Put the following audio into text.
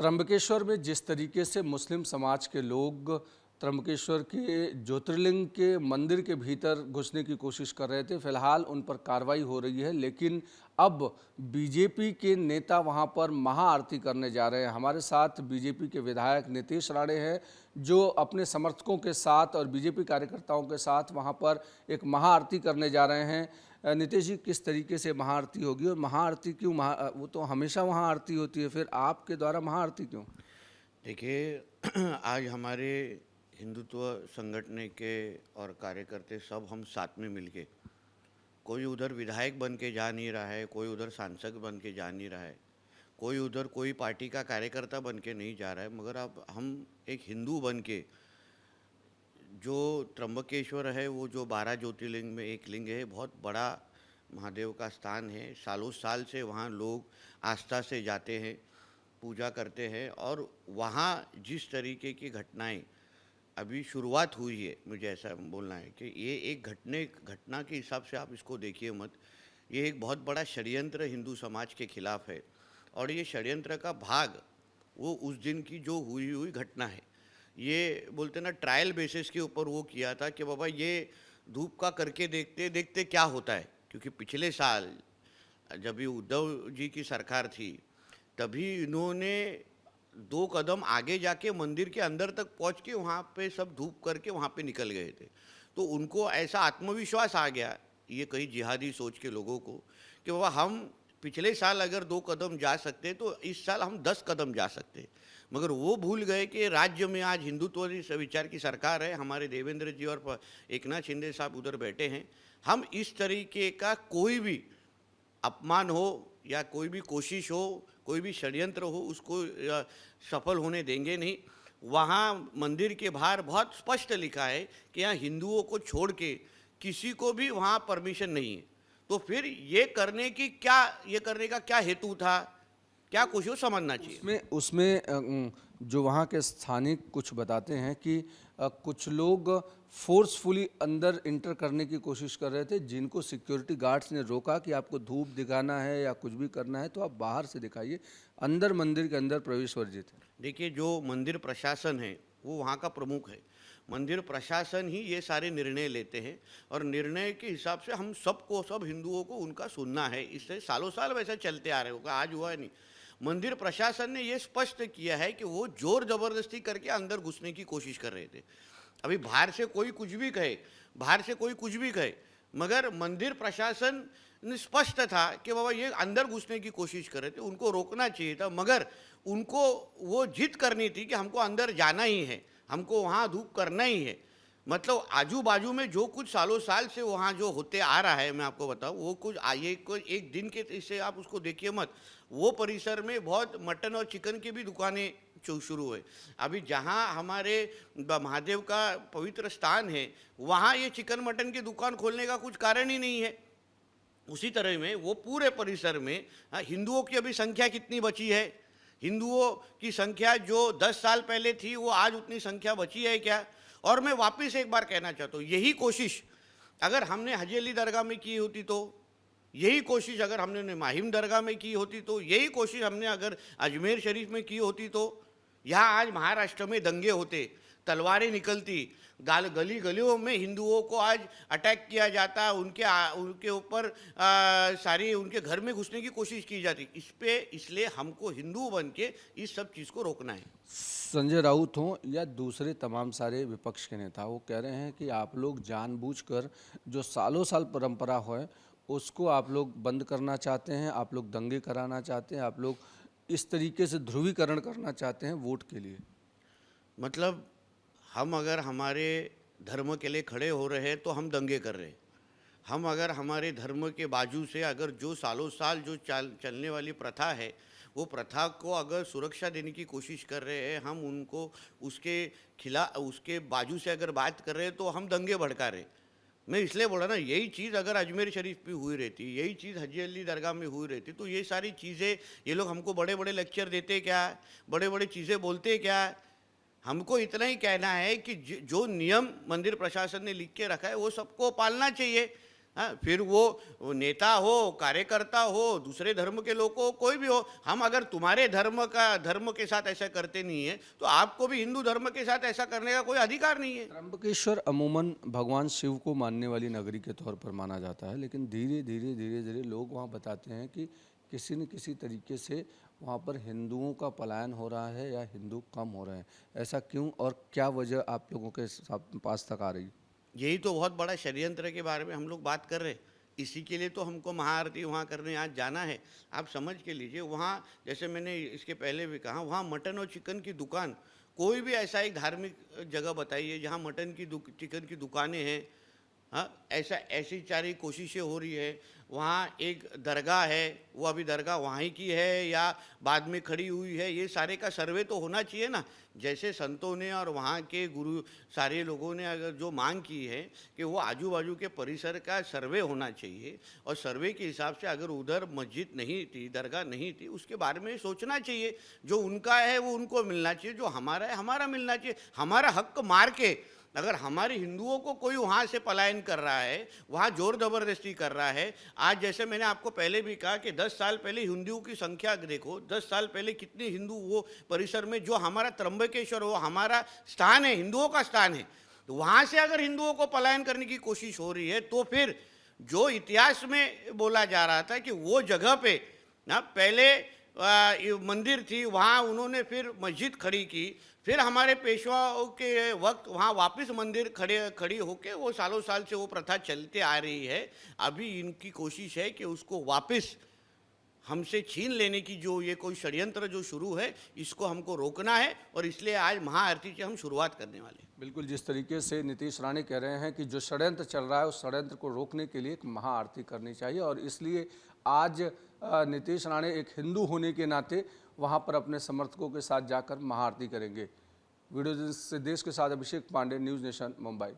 त्र्यंबकेश्वर में जिस तरीके से मुस्लिम समाज के लोग त्र्यंबकेश्वर के ज्योतिर्लिंग के मंदिर के भीतर घुसने की कोशिश कर रहे थे, फिलहाल उन पर कार्रवाई हो रही है। लेकिन अब बीजेपी के नेता वहां पर महाआरती करने जा रहे हैं। हमारे साथ बीजेपी के विधायक नीतीश राणे हैं, जो अपने समर्थकों के साथ और बीजेपी कार्यकर्ताओं के साथ वहां पर एक महाआरती करने जा रहे हैं। नीतीश जी, किस तरीके से महाआरती होगी और महाआरती क्यों? वो तो हमेशा महाआरती होती है, फिर आपके द्वारा महाआरती क्यों? देखिए आज हमारे हिंदुत्व संगठन के और कार्यकर्ता सब हम साथ में मिलके, कोई उधर विधायक बन के जा नहीं रहा है, कोई उधर सांसद बन के जा नहीं रहा है, कोई उधर कोई पार्टी का कार्यकर्ता बन के नहीं जा रहा है, मगर अब हम एक हिंदू बन के, जो त्र्यंबकेश्वर है वो जो 12 ज्योतिर्लिंग में एक लिंग है, बहुत बड़ा महादेव का स्थान है। सालों साल से वहाँ लोग आस्था से जाते हैं, पूजा करते हैं, और वहाँ जिस तरीके की घटनाएं अभी शुरुआत हुई है, मुझे ऐसा बोलना है कि ये एक घटना के हिसाब से आप इसको देखिए मत। ये एक बहुत बड़ा षड्यंत्र हिंदू समाज के खिलाफ है, और ये षड्यंत्र का भाग वो उस दिन की जो हुई घटना है, ये बोलते ना ट्रायल बेसिस के ऊपर वो किया था कि बाबा ये धूप का करके देखते देखते क्या होता है। क्योंकि पिछले साल जब ये उद्धव जी की सरकार थी, तभी इन्होंने 2 कदम आगे जाके मंदिर के अंदर तक पहुंच के वहाँ पे सब धूप करके वहाँ पे निकल गए थे। तो उनको ऐसा आत्मविश्वास आ गया, ये कई जिहादी सोच के लोगों को, कि बाबा हम पिछले साल अगर 2 कदम जा सकते तो इस साल हम 10 कदम जा सकते। मगर वो भूल गए कि राज्य में आज हिंदुत्व विचार की सरकार है, हमारे देवेंद्र जी और एकनाथ शिंदे साहब उधर बैठे हैं। हम इस तरीके का कोई भी अपमान हो या कोई भी कोशिश हो, कोई भी षड्यंत्र हो, उसको सफल होने देंगे नहीं। वहाँ मंदिर के बाहर बहुत स्पष्ट लिखा है कि यहाँ हिंदुओं को छोड़ के किसी को भी वहाँ परमिशन नहीं है। तो फिर ये करने का क्या हेतु था, क्या कुछ हो समझना चाहिए। उसमें जो वहाँ के स्थानिक कुछ बताते हैं कि कुछ लोग फोर्सफुली अंदर इंटर करने की कोशिश कर रहे थे, जिनको सिक्योरिटी गार्ड्स ने रोका कि आपको धूप दिखाना है या कुछ भी करना है तो आप बाहर से दिखाइए, अंदर मंदिर के अंदर प्रवेश वर्जित है। देखिए, जो मंदिर प्रशासन है वो वहाँ का प्रमुख है। मंदिर प्रशासन ही ये सारे निर्णय लेते हैं, और निर्णय के हिसाब से हम सबको, सब हिंदुओं को उनका सुनना है। इससे सालों साल वैसा चलते आ रहे होगा, आज हुआ है नहीं। मंदिर प्रशासन ने ये स्पष्ट किया है कि वो जोर जबरदस्ती करके अंदर घुसने की कोशिश कर रहे थे। अभी बाहर से कोई कुछ भी कहे, मगर मंदिर प्रशासन ने स्पष्ट था कि बाबा ये अंदर घुसने की कोशिश कर रहे थे, उनको रोकना चाहिए था। मगर उनको वो जिद करनी थी कि हमको अंदर जाना ही है, हमको वहाँ धूप करना ही है। मतलब आजू बाजू में जो कुछ सालों साल से वहाँ जो होते आ रहा है, मैं आपको बताऊँ, वो कुछ आइए कोई एक दिन के इससे आप उसको देखिए मत। वो परिसर में बहुत मटन और चिकन की भी दुकानें शुरू हुए। अभी जहाँ हमारे महादेव का पवित्र स्थान है, वहाँ ये चिकन मटन की दुकान खोलने का कुछ कारण ही नहीं है। उसी तरह में वो पूरे परिसर में हिंदुओं की अभी संख्या कितनी बची है? हिंदुओं की संख्या जो 10 साल पहले थी, वो आज उतनी संख्या बची है क्या? और मैं वापस एक बार कहना चाहता हूँ, यही कोशिश अगर हमने हाजी अली दरगाह में की होती, तो यही कोशिश अगर हमने माहिम दरगाह में की होती, तो यही कोशिश हमने अगर अजमेर शरीफ में की होती, तो यहाँ आज महाराष्ट्र में दंगे होते, तलवारें निकलती, गली गलियों में हिंदुओं को आज अटैक किया जाता, उनके ऊपर सारी उनके घर में घुसने की कोशिश की जाती। इसलिए हमको हिंदू बन के इस सब चीज़ को रोकना है। संजय राउत हों या दूसरे तमाम सारे विपक्ष के नेता, वो कह रहे हैं कि आप लोग जानबूझकर जो सालों साल परंपरा है उसको आप लोग बंद करना चाहते हैं, आप लोग दंगे कराना चाहते हैं, आप लोग इस तरीके से ध्रुवीकरण करना चाहते हैं वोट के लिए। मतलब हम अगर हमारे धर्म के लिए खड़े हो रहे हैं तो हम दंगे कर रहे हैं। हम अगर हमारे धर्म के बाजू से अगर जो सालों साल जो चलने वाली प्रथा है, वो प्रथा को अगर सुरक्षा देने की कोशिश कर रहे हैं, हम उनको उसके बाजू से अगर बात कर रहे हैं, तो हम दंगे भड़का रहे हैं। मैं इसलिए बोला ना, यही चीज़ अगर अजमेर शरीफ पे हुई रहती, यही चीज़ हाजी अली दरगाह में हुई रहती, तो ये सारी चीज़ें, ये लोग हमको बड़े बड़े लेक्चर देते क्या, बड़े बड़े चीज़ें बोलते क्या? हमको इतना ही कहना है कि जो नियम मंदिर प्रशासन ने लिख के रखा है वो सबको पालना चाहिए। हाँ, फिर वो नेता हो, कार्यकर्ता हो, दूसरे धर्म के लोग हो, कोई भी हो, हम अगर तुम्हारे धर्म के साथ ऐसा करते नहीं है तो आपको भी हिंदू धर्म के साथ ऐसा करने का कोई अधिकार नहीं है। त्र्यंबकेश्वर अमूमन भगवान शिव को मानने वाली नगरी के तौर पर माना जाता है, लेकिन धीरे धीरे धीरे धीरे लोग वहाँ बताते हैं कि किसी न किसी तरीके से वहाँ पर हिंदुओं का पलायन हो रहा है या हिंदू कम हो रहे हैं। ऐसा क्यों और क्या वजह आप लोगों के पास तक आ रही? यही तो बहुत बड़ा षड्यंत्र के बारे में हम लोग बात कर रहे हैं। इसी के लिए तो हमको महाआरती वहाँ करने आज जाना है। आप समझ के लीजिए, वहाँ जैसे मैंने इसके पहले भी कहा, वहाँ मटन और चिकन की दुकान, कोई भी ऐसा एक धार्मिक जगह बताइए जहाँ मटन की चिकन की दुकानें हैं। हाँ, ऐसी सारी कोशिशें हो रही है। वहाँ एक दरगाह है, वो अभी दरगाह वहाँ ही की है या बाद में खड़ी हुई है, ये सारे का सर्वे तो होना चाहिए ना। जैसे संतों ने और वहाँ के गुरु सारे लोगों ने अगर जो मांग की है कि वो आजू बाजू के परिसर का सर्वे होना चाहिए, और सर्वे के हिसाब से अगर उधर मस्जिद नहीं थी, दरगाह नहीं थी, उसके बारे में सोचना चाहिए। जो उनका है वो उनको मिलना चाहिए, जो हमारा है हमारा मिलना चाहिए। हमारा हक मार के अगर हमारे हिंदुओं को कोई वहाँ से पलायन कर रहा है, वहाँ जोर ज़बरदस्ती कर रहा है। आज जैसे मैंने आपको पहले भी कहा कि 10 साल पहले हिंदुओं की संख्या देखो, 10 साल पहले कितने हिंदू वो परिसर में, जो हमारा त्र्यंबकेश्वर वो हमारा स्थान है, हिंदुओं का स्थान है, तो वहाँ से अगर हिंदुओं को पलायन करने की कोशिश हो रही है, तो फिर जो इतिहास में बोला जा रहा था कि वो जगह पे ना पहले ये मंदिर थी, वहाँ उन्होंने फिर मस्जिद खड़ी की, फिर हमारे पेशवाओं के वक्त वहाँ वापस मंदिर खड़ी होके वो सालों साल से वो प्रथा चलते आ रही है। अभी इनकी कोशिश है कि उसको वापस हमसे छीन लेने की जो ये कोई षड्यंत्र जो शुरू है, इसको हमको रोकना है, और इसलिए आज महाआरती से हम शुरुआत करने वाले हैं। बिल्कुल, जिस तरीके से नीतीश राणे कह रहे हैं कि जो षड्यंत्र चल रहा है उस षड्यंत्र को रोकने के लिए एक महाआरती करनी चाहिए, और इसलिए आज नीतीश राणे एक हिंदू होने के नाते वहां पर अपने समर्थकों के साथ जाकर महाआरती करेंगे। वीडियो से देश के साथ अभिषेक पांडे, न्यूज़ नेशन, मुंबई।